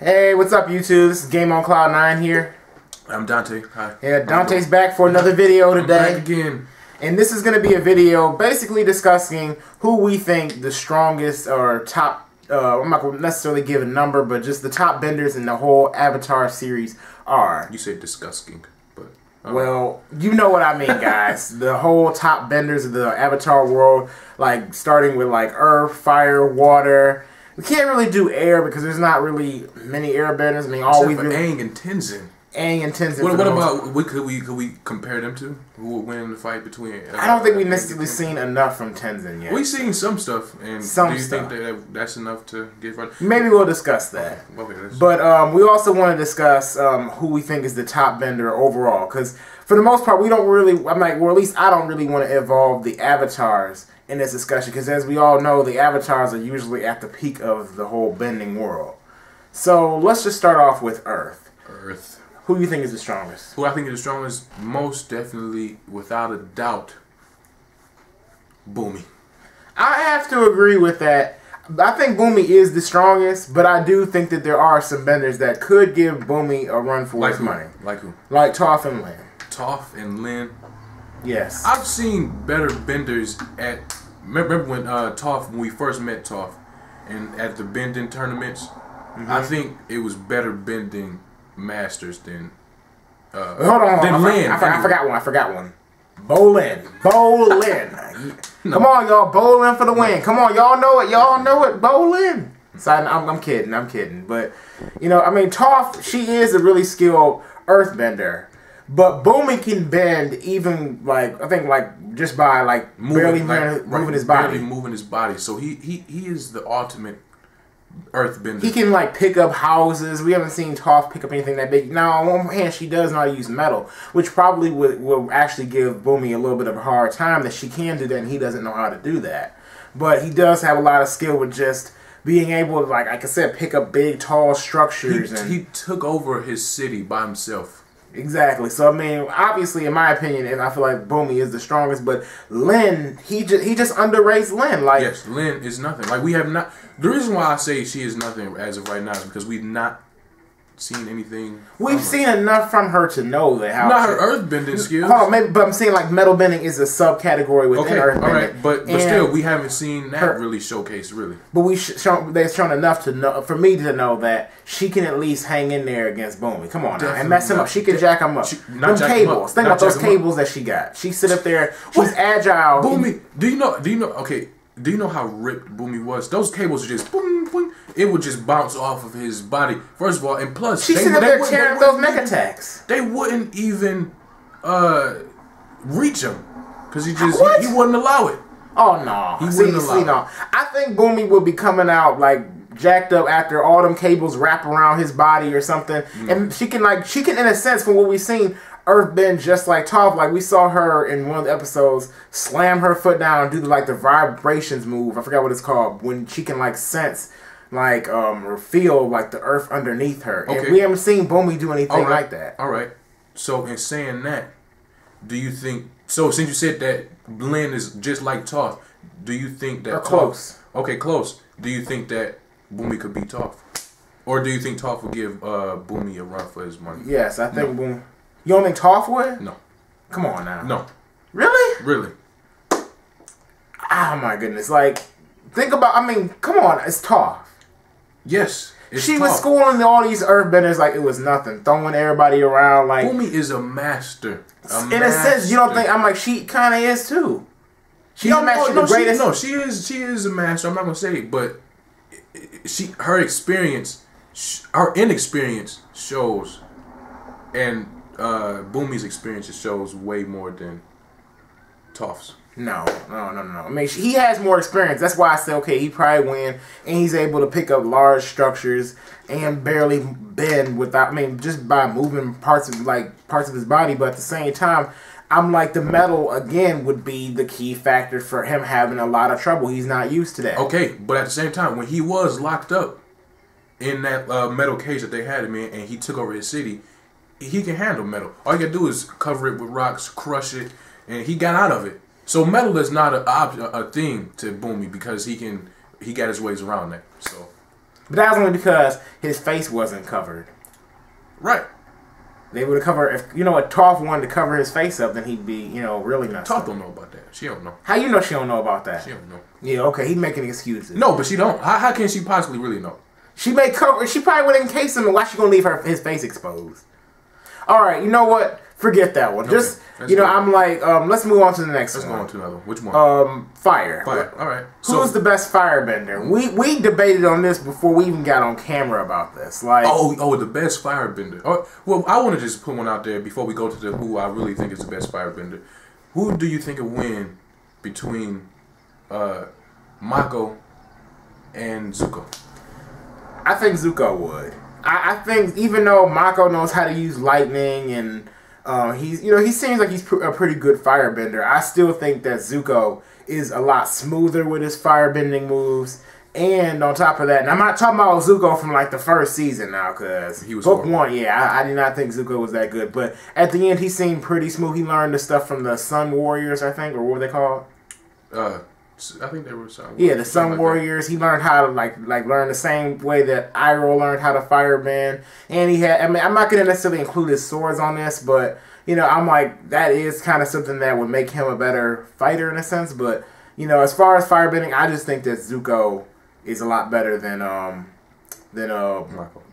Hey, what's up, YouTube? This is Game on Cloud 9 here. I'm Dante. Hi. Yeah, Dante's back for another video today. Back again. And this is going to be a video basically discussing who we think the strongest or top, I'm not going to necessarily give a number, but just the top benders in the whole Avatar series are. You said disgusting, but... Well, you know what I mean, guys. The whole top benders of the Avatar world, like starting with like Earth, Fire, Water. We can't really do air because there's not really many airbenders. I mean, all we really... Aang and Tenzin. Aang and Tenzin. What about could we compare them to? Who would win the fight between? I don't think we've necessarily seen enough from Tenzin yet. We've seen some stuff, and do you think that that's enough to get right? Maybe we'll discuss that. Okay, but we also want to discuss who we think is the top bender overall, because for the most part, we don't really. I'm like, well, at least I don't really want to involve the avatars in this discussion, because as we all know, the avatars are usually at the peak of the whole bending world. So let's just start off with Earth. Earth. Who do you think is the strongest? Who I think is the strongest, most definitely, without a doubt, Bumi. I have to agree with that. I think Bumi is the strongest, but I do think that there are some benders that could give Bumi a run for his money. Like who? Like Toph and Lin. Toph and Lin. Yes. I've seen better benders at... Remember when Toph, when we first met Toph, and at the bending tournaments, I think it was better bending masters than hold on, Lin. I forgot one. Bolin. Come on, y'all. Bolin for the win. Come on, y'all know it. Bolin. So I'm kidding. But, you know, I mean, Toph, she is a really skilled earthbender. But Bumi can bend even, like, I think, like, just by, like, moving his body. Barely moving his body. So he is the ultimate earthbender. He can, like, pick up houses. We haven't seen Toph pick up anything that big. Now, on one hand, she does know how to use metal, which probably will actually give Bumi a little bit of a hard time that she can do that and he doesn't know how to do that. But he does have a lot of skill with just being able to, like I said, pick up big, tall structures. He took over his city by himself. Exactly. So, I mean, obviously, in my opinion, and I feel like Bumi is the strongest, but Lin, he just underrates Lin. Like, yes, Lin is nothing. Like, we have not... The reason why I say she is nothing as of right now is because we've not seen anything. We've seen enough from her to know that how... Not her earthbending skills. Oh, maybe, but I'm saying, like, metal bending is a subcategory within earthbending. All right, but still, we haven't seen that really showcased, really. But they've shown enough to know, for me to know that she can at least hang in there against Bumi. Come on now, and mess him up. She can jack him up. Them cables. Think about those cables that she got. She sit up there. She's agile. Bumi, do you know? Okay. Do you know how ripped Bumi was? Those cables are just boom, boom. It would just bounce off of his body. First of all, and plus, she's sitting up there tearing those mech attacks. They wouldn't even reach him because he wouldn't allow it. Oh no, he wouldn't allow it. I think Bumi would be coming out like jacked up after all them cables wrap around his body or something, and she can in a sense from what we've seen. Earthbend just like Toph. Like we saw her in one of the episodes slam her foot down and do the vibrations move. I forgot what it's called, when she can like sense like or feel like the earth underneath her. Okay. And we haven't seen Bumi do anything like that. Alright. So in saying that, do you think since you said that Lin is just like Toph, do you think that close? Okay, close. Do you think that Bumi could beat Toph? Or do you think Toph would give Bumi a run for his money? Yes, I think Bumi. You don't think Toph would? No. Come on now. No. Really? Really. Oh my goodness. Like, think about, I mean, come on, it's Toph. Yes. She was schooling all these earthbenders like it was nothing, throwing everybody around like... Bumi is a master. In a sense, you don't think, I'm like, she kind of is too. She don't master the greatest... She is a master, I'm not going to say it, but her experience, her inexperience shows, and Bumi's experience shows way more than Toph's. No. I mean, he has more experience. That's why I say, okay, he probably win, and he's able to pick up large structures and barely bend without, I mean, just by moving parts of his body. But at the same time, I'm like, the metal again would be the key factor for him having a lot of trouble. He's not used to that. Okay, but at the same time, when he was locked up in that metal cage that they had him in, and he took over his city, he can handle metal. All you gotta do is cover it with rocks, crush it, and he got out of it. So metal is not a thing to Bumi because he got his ways around that. So But that was only because his face wasn't covered. Right. They would have covered, if Toph wanted to cover his face up, then he'd be, really messed up. Toph don't know about that. She don't know. How you know she don't know about that? She don't know. Yeah, okay, he's making excuses. No, but she don't. How can she possibly really know? She probably would encase him, and why she gonna leave his face exposed? Alright, you know what? Forget that one. Okay. Just, I'm like, let's move on to the next one. Let's go on to another one. Which one? Fire. Fire. Alright. Who's the best firebender? We debated on this before we even got on camera about this. Like, the best firebender. Oh, well, I want to just put one out there before we go to who I really think is the best firebender. Who do you think will win between Mako and Zuko? I think Zuko would. I think even though Mako knows how to use lightning and he seems like he's a pretty good firebender, I still think that Zuko is a lot smoother with his firebending moves. And on top of that, and I'm not talking about Zuko from like the first season now, because book one, I did not think Zuko was that good. But at the end, he seemed pretty smooth. He learned the stuff from the Sun Warriors, I think, or what were they called? I think they were Sun Warriors. Yeah, the Sun Warriors. He learned how to like learn the same way that Iroh learned how to firebend. And he had, I'm not going to necessarily include his swords on this, but, I'm like, that is kind of something that would make him a better fighter in a sense. But, as far as firebending, I just think that Zuko is a lot better than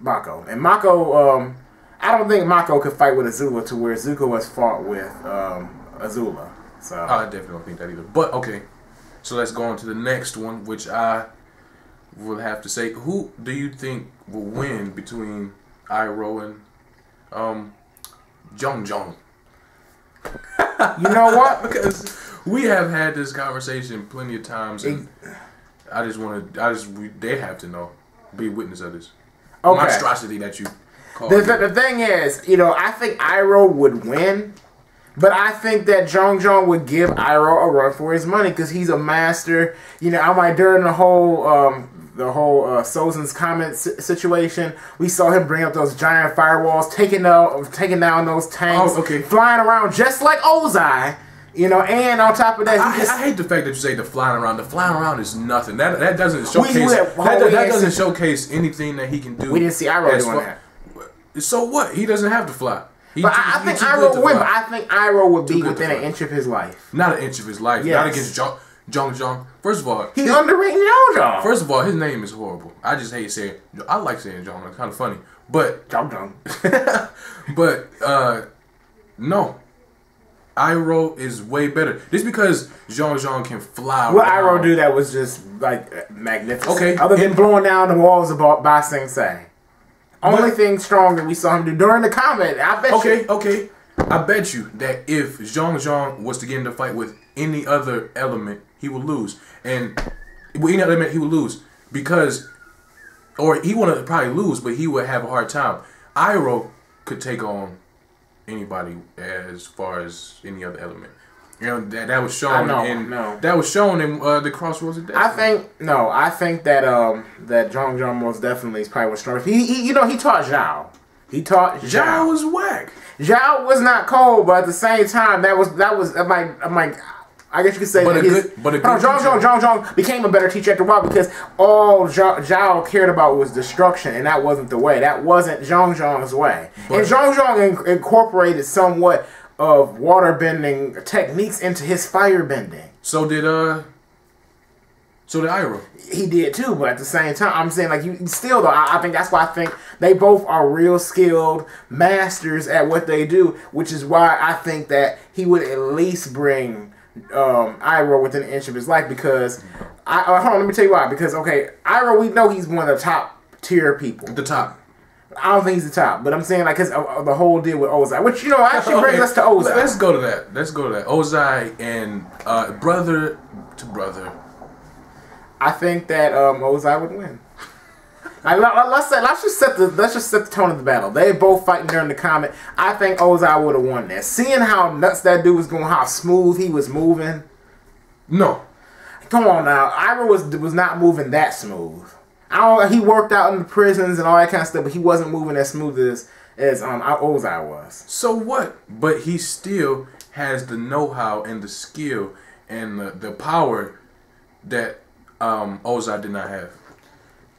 Mako. And Mako, I don't think Mako could fight with Azula to where Zuko has fought with Azula. So I definitely don't think that either. But, okay. So let's go on to the next one, which I will have to say. Who do you think will win between Iroh and Jeong Jeong? You know what? Because we have had this conversation plenty of times, and they have to know, be witness of this monstrosity that you call. The thing is, I think Iroh would win. But I think that Jeong Jeong would give Iroh a run for his money because he's a master. I'm like, during the whole Sozin's comment situation, we saw him bring up those giant firewalls, taking down those tanks, flying around just like Ozai. And on top of that, I hate the fact that you say the flying around. The flying around is nothing. That doesn't showcase. That doesn't showcase anything that he can do. We didn't see Iroh doing that. So what? He doesn't have to fly. I think Iroh would win, but I think Iroh would be within an inch of his life. Not an inch of his life. Yes. Not against Jeong Jeong. First of all, he's underrating Jeong Jeong. First of all, his name is horrible. I just hate saying. I like saying Jeong. It's kind of funny, but Jeong Jeong. But no, Iroh is way better. Just because Jeong Jeong can fly. What Iroh do that was just like magnificent. Okay, other than blowing down the walls of Ba Sing Se. Only thing strong that we saw him do during the combat. I bet you. Okay. I bet you that if Jeong Jeong was to get in the fight with any other element, he would lose. And with any other element, he would lose. Or he wouldn't probably lose, but he would have a hard time. Iroh could take on anybody as far as any other element. That was shown that was shown in the Crossroads of Destiny. I think that that Jeong Jeong most definitely is probably what's stronger. He taught Zhao. Zhao was whack. Zhao was not cold, but at the same time that was I'm like I guess you could say Jeong Jeong became a better teacher after a while because all Zhao cared about was destruction, and that wasn't the way. That wasn't Jeong Jeong's way. And Jeong Jeong incorporated somewhat of waterbending techniques into his firebending. So did Iroh. He did too, but at the same time, I'm saying like you still though. I think that's why I think they both are real skilled masters at what they do, which is why I think that he would at least bring Iroh within an inch of his life because hold on, let me tell you why. Because Iroh, we know he's one of the top tier people. The top. I don't think he's the top, but I'm saying like because the whole deal with Ozai, which actually brings us to Ozai. Let's go to that. Ozai and brother to brother. I think that Ozai would win. Let's just set the tone of the battle. They both fighting during the combat. I think Ozai would have won that. Seeing how nuts that dude was going, how smooth he was moving. No, come on now. Iroh was not moving that smooth. He worked out in the prisons and all that kind of stuff, but he wasn't moving as smooth as Ozai was. So what? But he still has the know-how and the skill and the power that Ozai did not have.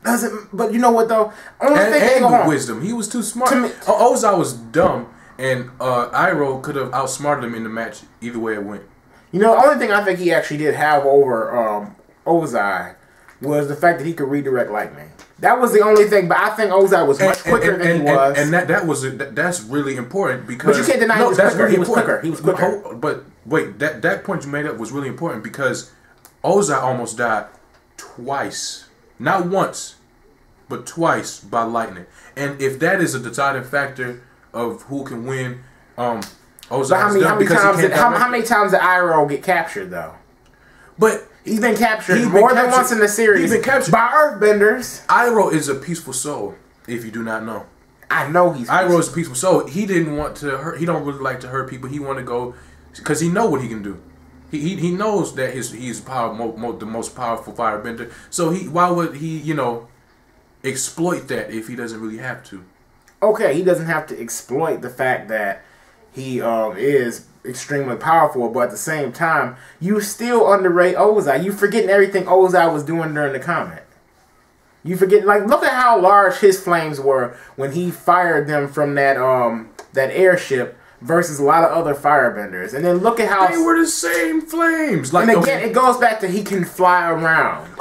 Doesn't, but you know what though? Only and the wisdom. He was too smart. Ozai was dumb, and Iroh could have outsmarted him in the match either way it went. You know, the only thing I think he actually did have over Ozai was the fact that he could redirect lightning. That was the only thing, but I think Ozai was much quicker than he was. And that's really important because... But you can't deny he was quicker. He was quicker. He was quicker. But wait, that point you made up was really important because Ozai almost died twice. Not once, but twice by lightning. And if that is a deciding factor of who can win, Ozai how many times did Iroh get captured, though? But... He's been captured more than once in the series. He's been captured by Earthbenders. Iroh is a peaceful soul, if you do not know. I know he's Iroh is a peaceful soul. He didn't want to hurt. He don't really like to hurt people. He want to go because he know what he can do. He knows that he's the most powerful firebender. So why would he exploit that if he doesn't really have to? Okay, he doesn't have to exploit the fact that he is extremely powerful, but at the same time, you still underrate Ozai. You forgetting everything Ozai was doing during the comet. You forget, like, look at how large his flames were when he fired them from that airship versus a lot of other firebenders. And then look at how they were the same flames. Like, and again, it goes back to he can fly around.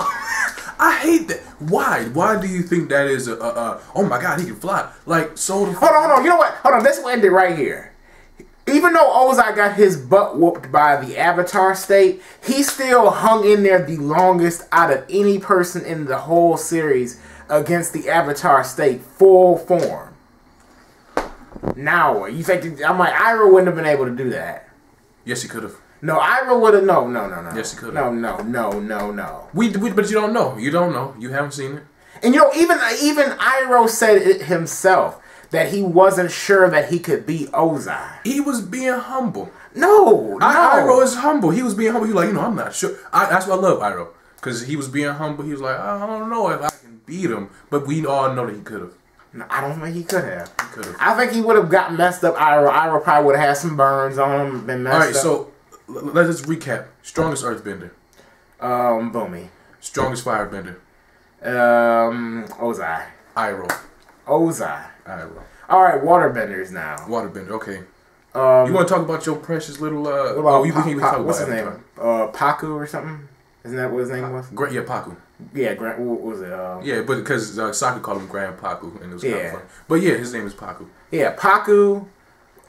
I hate that. Why? Why do you think that is oh my god, he can fly? Like, so... Hold on. You know what? Hold on. Let's end it right here. Even though Ozai got his butt whooped by the Avatar state, he still hung in there the longest out of any person in the whole series against the Avatar state, full form. Now, you think... I'm like, Iroh wouldn't have been able to do that. Yes, he could have. No, Iroh would have... No. Yes, he could have. No. But you don't know. You don't know. You haven't seen it. And you know, even Iroh said it himself, that he wasn't sure that he could beat Ozai. He was being humble. No. Iroh is humble. He was being humble. He was like, I'm not sure. That's why I love Iroh. Because he was being humble. He was like, I don't know if I can beat him. But we all know that he could have. No, I don't think he could have. He could have. I think he would have got messed up Iroh. Iroh probably would have had some burns on him, been messed up. All right, so let's just recap. Strongest Earthbender. Boomy. Strongest Firebender. Ozai. Iroh. Ozai. Iroh. All right, Waterbenders now. Waterbender, okay. You want to talk about your precious little... what's his name? Paku or something? Isn't that what his name was? Yeah, Paku. Yeah, what was it? Yeah, but because Saki called him Grand Paku, and it was kind of funny. But yeah, his name is Paku. Yeah, Paku,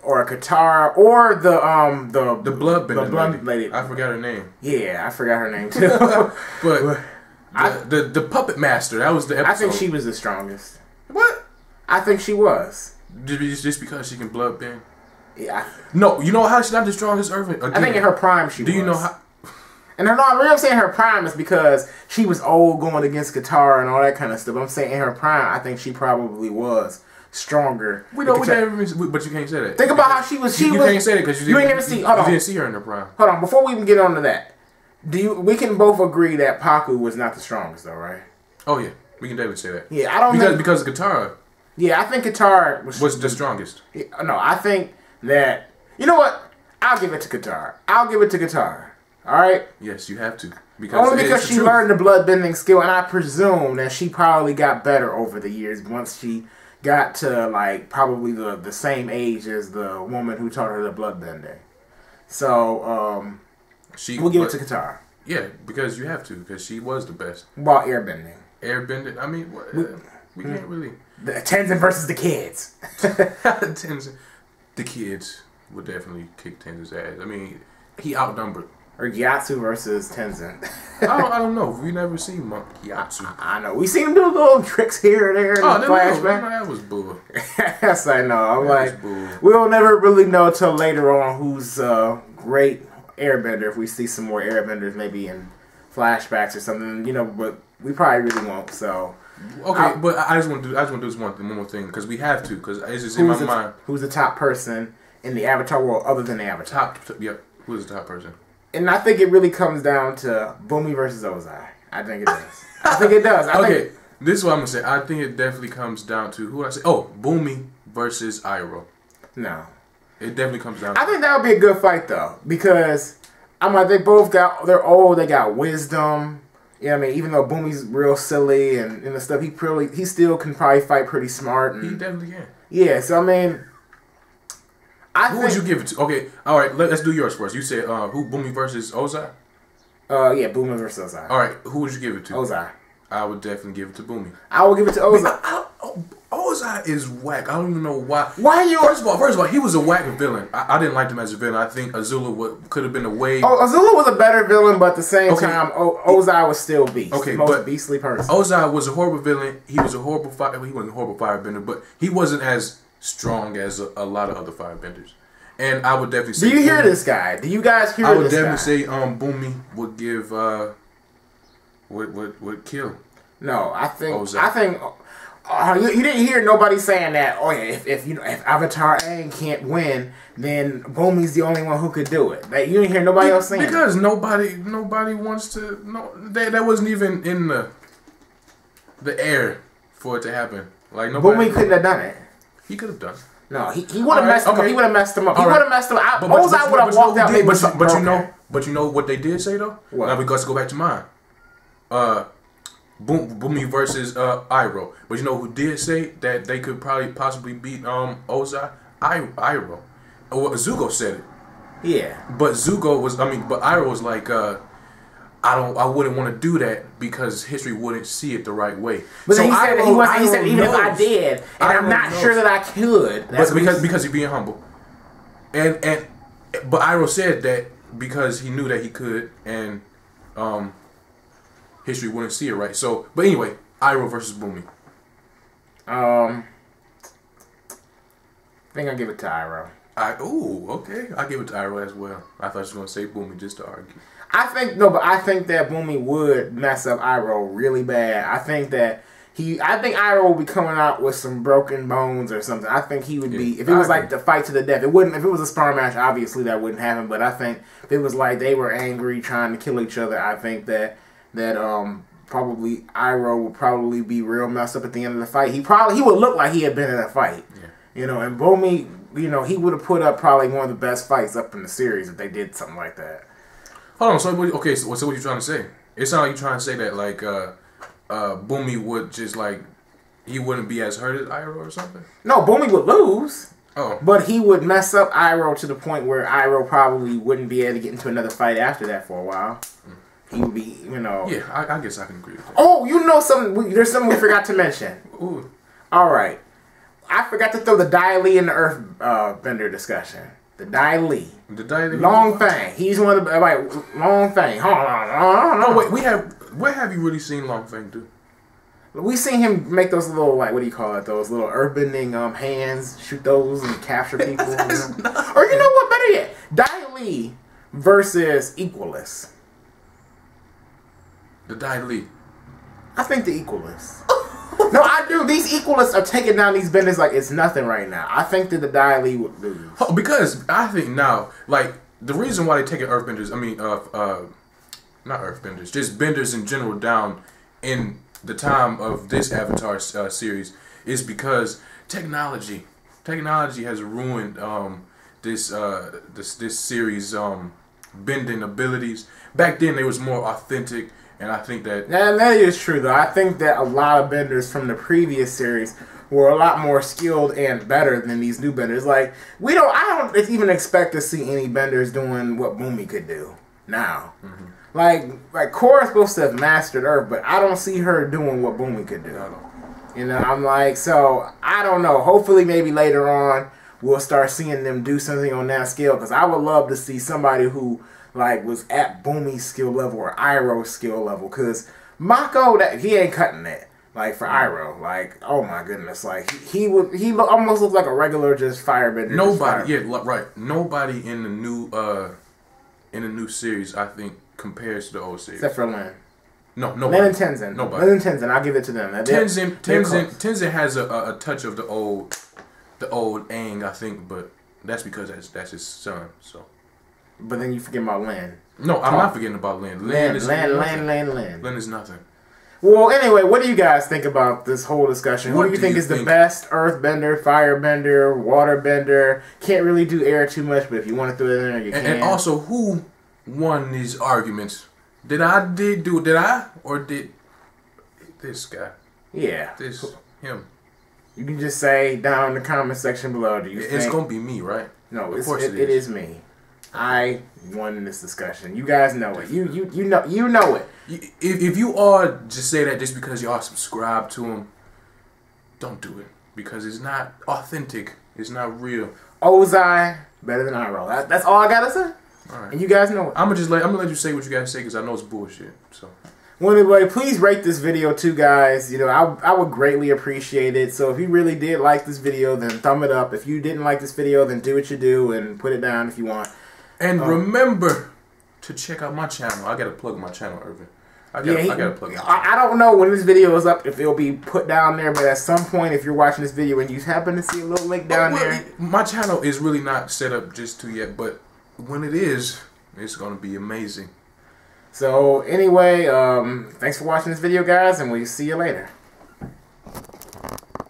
or Katara, or the Bloodbender. The blood lady. I forgot her name. Yeah, I forgot her name too. But the Puppet Master, that was the episode. I think she was the strongest. What? I think she was. Just because she can bloodbend? Yeah. No, you know how she's not the strongest Earthbender? I think in her prime she was. Do you know how... And the reason I'm saying her prime is because she was old going against Katara and all that kind of stuff. I'm saying in her prime, I think she probably was stronger. But you can't say that. Think about how she was. You can't say that because you didn't see her in her prime. Hold on, before we even get on to that, we can both agree that Paku was not the strongest, though, right? Oh yeah, we can definitely say that. Yeah, I don't because Katara. Yeah, I think Katara was the strongest. No, I think that... You know what? I'll give it to Katara. All right? Yes, you have to. Only because she learned the bloodbending skill, and I presume that she probably got better over the years once she got to, like, probably the same age as the woman who taught her the bloodbending. So, we'll give it to Katara. Yeah, because you have to, because she was the best. About airbending. Airbending? I mean, we can't really... The Tenzin versus the kids. Tenzin. The kids would definitely kick Tenzin's ass. I mean, he outnumbered. Or Gyatso versus Tenzin. I don't know. We never seen Monk Gyatso. I know. We seen him do little tricks here and there in the flashback. That was bull. Yes, I know. I'm like, we'll never really know till later on who's great airbender. If we see some more airbenders, maybe in flashbacks or something, but we probably really won't. So. Okay, but I just want to do this one more thing because we have to because it's just in my mind. Who's the top person in the Avatar world other than the Avatar? Yep. Who's the top person? And I think it really comes down to Boomy versus Ozai. I think it does. I think it does. This is what I'm gonna say. I think it definitely comes down to who I say. Oh, Boomy versus Iroh. No, it definitely comes down. I think that would be a good fight though because they're old. They got wisdom. Yeah, I mean, even though Boomy's real silly and the stuff, he still can probably fight pretty smart. And, he definitely can. Yeah, so I mean, who would you give it to? Okay, all right, let's do yours first. You said who? Boomy versus Ozai. Yeah, Boomy versus Ozai. All right, who would you give it to? Ozai. I would definitely give it to Boomy. I would give it to Ozai. Ozai is whack. I don't even know why. Why you? First of all, he was a whack villain. I didn't like him as a villain. I think Azula could have been a way. Oh, Azula was a better villain, but at the same time, Ozai was still beast. Okay, the most but beastly person. Ozai was a horrible villain. He was a horrible he wasn't a horrible firebender, but he wasn't as strong as a lot of other firebenders. And I would definitely say. Do you hear this guy? Do you guys hear this guy? I would definitely say Boomy would give would kill. No, I think Ozai. I think you didn't hear nobody saying that. Oh yeah, if Avatar Aang can't win, then Boomy's the only one who could do it. Like, you didn't hear nobody else saying because nobody wants to. No, that wasn't even in the air for it to happen. Like nobody. Boomy couldn't have done it. He could have done it. No, he would have messed him up. He would have messed him up. He would have messed him up. Ozai would have walked out. But you know what they did say though. What? Now we got to go back to mine. Boomy versus Iroh. But you know who did say that they could possibly beat Ozai? Iroh. Well, Zuko said it. Yeah. But Iroh was like, I wouldn't want to do that because history wouldn't see it the right way. But so he said even if I did, and I'm not sure that I could. But because he's being humble. But Iroh said that because he knew that he could, and history wouldn't see it right. So, but anyway, Iroh versus Boomy. I think I'll give it to Iroh. Okay. I'll give it to Iroh as well. I thought you were going to say Boomy just to argue. I think that Boomy would mess up Iroh really bad. I think Iroh will be coming out with some broken bones or something. I think he would be, if it was like the fight to the death, it wouldn't, if it was a sparring match, obviously that wouldn't happen, but I think if it was like they were angry trying to kill each other, I think that probably Iroh would probably be real messed up at the end of the fight. He would look like he had been in a fight. Yeah. And Boomy, he would have put up probably one of the best fights up in the series if they did something like that. Hold on, so what you trying to say? It sounds like you're trying to say that like Boomy would just like he wouldn't be as hurt as Iroh or something? No, Boomy would lose. Oh. But he would mess up Iroh to the point where Iroh probably wouldn't be able to get into another fight after that for a while. He would be, Yeah, I guess I can agree with that. Oh, something. There's something we forgot to mention. Ooh. All right. I forgot to throw the Dai Li in the Earthbender discussion. The Dai Li. The Dai Li. Long Fang. He's one of the Long Fang. Oh wait, where have you really seen Long Fang do? We seen him make those little what do you call it? Those little Earthbending hands, shoot those and capture people. Or you know what? Better yet, Dai Li versus Equalist. The Dai Li. I think the Equalists. No, I do. These Equalists are taking down these benders like it's nothing right now. I think that the Dai Li would lose. Because I think now, like, the reason why they take Earthbenders, not Earthbenders, just benders in general down in the time of this Avatar series is because technology has ruined this series bending abilities. Back then, they was more authentic. And I think that is true though. I think that a lot of benders from the previous series were a lot more skilled and better than these new benders. Like I don't even expect to see any benders doing what Boomy could do now. Mm-hmm. Like Korra's supposed to have mastered Earth, but I don't see her doing what Boomy could do. I'm like, so I don't know. Hopefully, maybe later on we'll start seeing them do something on that scale. Because I would love to see somebody who was at Boomy's skill level or Iroh's skill level, because Mako, he ain't cutting it. For Iroh, oh my goodness, he almost look like a regular just firebender. Nobody in the new series I think compares to the old series except for Lin. No, Lin and Tenzin. Nobody. Lin and Tenzin, I'll give it to them. Tenzin has a touch of the old Aang, I think, but that's because that's his son. So. But then you forget about Lin. No, I'm not forgetting about Lin. Lin is nothing. Well, anyway, what do you guys think about this whole discussion? Who do you think is the best Earthbender, Firebender, Waterbender? Can't really do air too much, but if you want to throw it in there, you can. And also, who won these arguments Did or did this guy? Yeah. Him. You can just say down in the comment section below. Do you think... It's gonna be me, right? No, of course it is me. I won this discussion. You guys know it. You know it. If you are just say that just because you are subscribed to him, don't do it because it's not authentic. It's not real. Ozai better than Iroh. That's all I gotta say. All right. And you guys know it. I'm gonna let you say what you guys say because I know it's bullshit. So. Well, anyway, please rate this video too, guys. You know, I would greatly appreciate it. So if you really did like this video, then thumb it up. If you didn't like this video, then do what you do and put it down if you want. And remember to check out my channel. I gotta plug my channel, Irvin. I gotta plug my channel. I don't know when this video is up if it'll be put down there, but at some point, if you're watching this video and you happen to see a little link down there. My channel is really not set up just to yet, but when it is, it's gonna be amazing. So anyway, thanks for watching this video, guys, and we'll see you later.